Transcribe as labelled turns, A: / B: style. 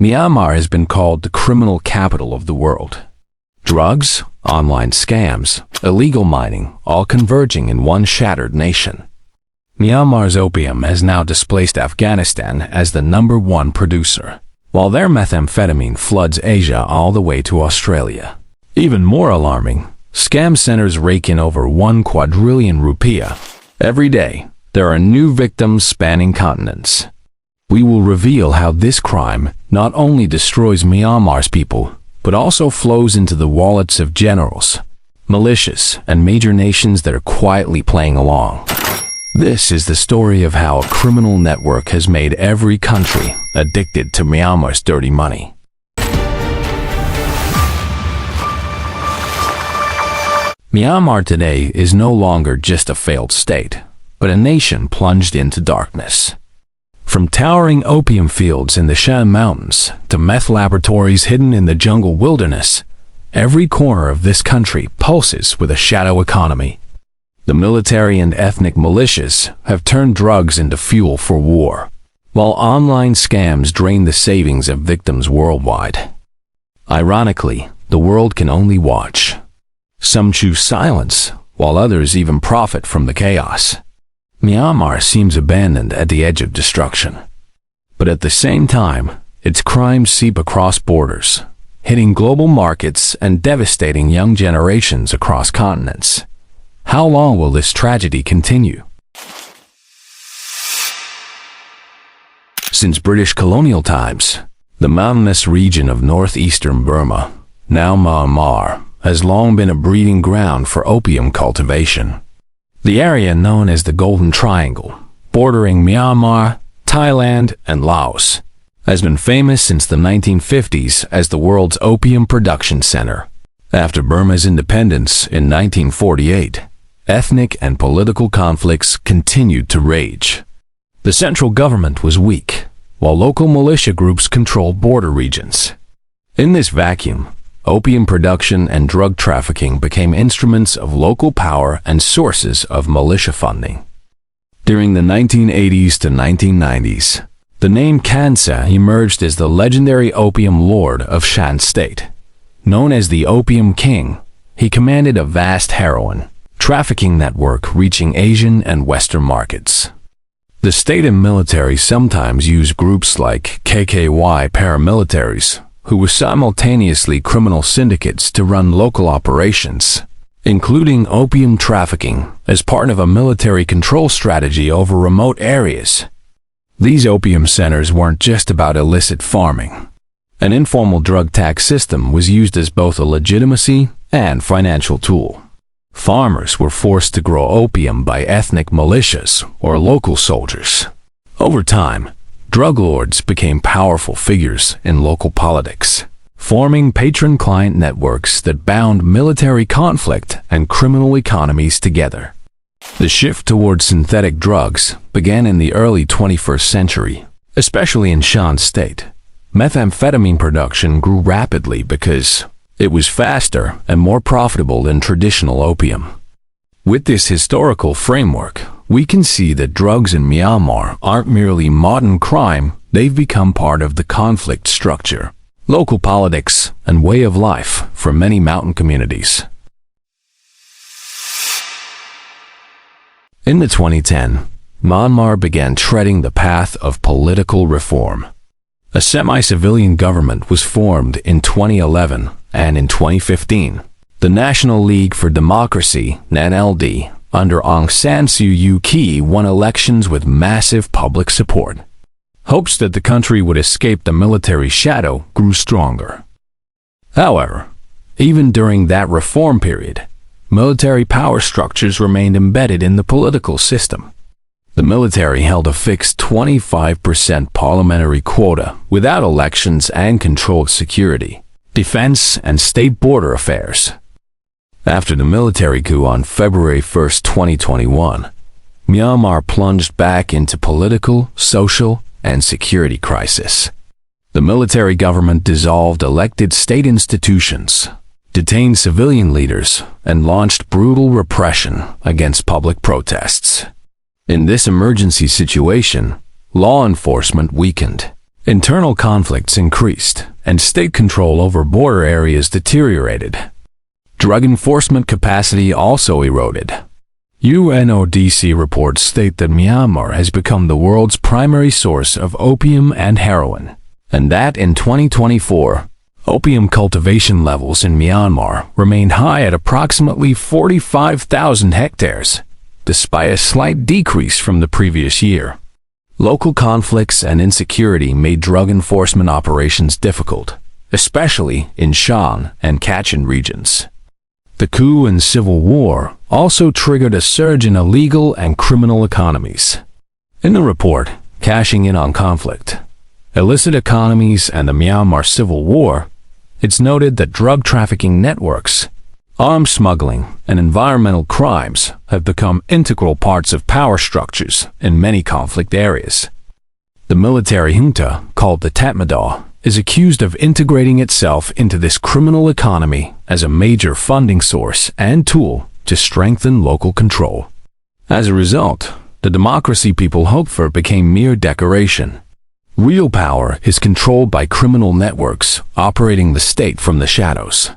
A: Myanmar has been called the criminal capital of the world. Drugs, online scams, illegal mining, all converging in one shattered nation. Myanmar's opium has now displaced Afghanistan as the #1 producer, while their methamphetamine floods Asia all the way to Australia. Even more alarming, scam centers rake in over 1 quadrillion rupiah. Every day, there are new victims spanning continents. We will reveal how this crime not only destroys Myanmar's people, but also flows into the wallets of generals, militias, and major nations that are quietly playing along. This is the story of how a criminal network has made every country addicted to Myanmar's dirty money. Myanmar today is no longer just a failed state, but a nation plunged into darkness. From towering opium fields in the Shan Mountains to meth laboratories hidden in the jungle wilderness, every corner of this country pulses with a shadow economy. The military and ethnic militias have turned drugs into fuel for war, while online scams drain the savings of victims worldwide. Ironically, the world can only watch. Some choose silence, while others even profit from the chaos. Myanmar seems abandoned at the edge of destruction. But at the same time, its crimes seep across borders, hitting global markets and devastating young generations across continents. How long will this tragedy continue? Since British colonial times, the mountainous region of northeastern Burma, now Myanmar, has long been a breeding ground for opium cultivation. The area known as the Golden Triangle, bordering Myanmar, Thailand, and Laos, has been famous since the 1950s as the world's opium production center. After Burma's independence in 1948, ethnic and political conflicts continued to rage. The central government was weak, while local militia groups controlled border regions. In this vacuum, opium production and drug trafficking became instruments of local power and sources of militia funding. During the 1980s to 1990s, the name Khun Sa emerged as the legendary opium lord of Shan State. Known as the Opium King, he commanded a vast heroin trafficking network reaching Asian and Western markets. The state and military sometimes use groups like KKY paramilitaries, who were simultaneously criminal syndicates to run local operations, including opium trafficking as part of a military control strategy over remote areas. These opium centers weren't just about illicit farming. An informal drug tax system was used as both a legitimacy and financial tool. Farmers were forced to grow opium by ethnic militias or local soldiers. Over time, drug lords became powerful figures in local politics, forming patron-client networks that bound military conflict and criminal economies together. The shift towards synthetic drugs began in the early 21st century, especially in Shan State. Methamphetamine production grew rapidly because it was faster and more profitable than traditional opium. With this historical framework, we can see that drugs in Myanmar aren't merely modern crime, they've become part of the conflict structure, local politics, and way of life for many mountain communities. In the 2010, Myanmar began treading the path of political reform. A semi-civilian government was formed in 2011, and in 2015, the National League for Democracy, NLD, under Aung San Suu Kyi won elections with massive public support. Hopes that the country would escape the military shadow grew stronger. However, even during that reform period, military power structures remained embedded in the political system. The military held a fixed 25% parliamentary quota without elections and controlled security, defense, and state border affairs. After the military coup on February 1, 2021, Myanmar plunged back into political, social, and security crisis. The military government dissolved elected state institutions, detained civilian leaders, and launched brutal repression against public protests. In this emergency situation, law enforcement weakened, Internal conflicts increased, and state control over border areas deteriorated. Drug enforcement capacity also eroded. UNODC reports state that Myanmar has become the world's primary source of opium and heroin, and that in 2024, opium cultivation levels in Myanmar remained high at approximately 45,000 hectares, despite a slight decrease from the previous year. Local conflicts and insecurity made drug enforcement operations difficult, especially in Shan and Kachin regions. The coup and civil war also triggered a surge in illegal and criminal economies. In the report, Cashing in on Conflict, Illicit Economies and the Myanmar Civil War, it's noted that drug trafficking networks, arms smuggling, and environmental crimes have become integral parts of power structures in many conflict areas. The military junta, called the Tatmadaw, is accused of integrating itself into this criminal economy as a major funding source and tool to strengthen local control. As a result, the democracy people hoped for became mere decoration. Real power is controlled by criminal networks operating the state from the shadows.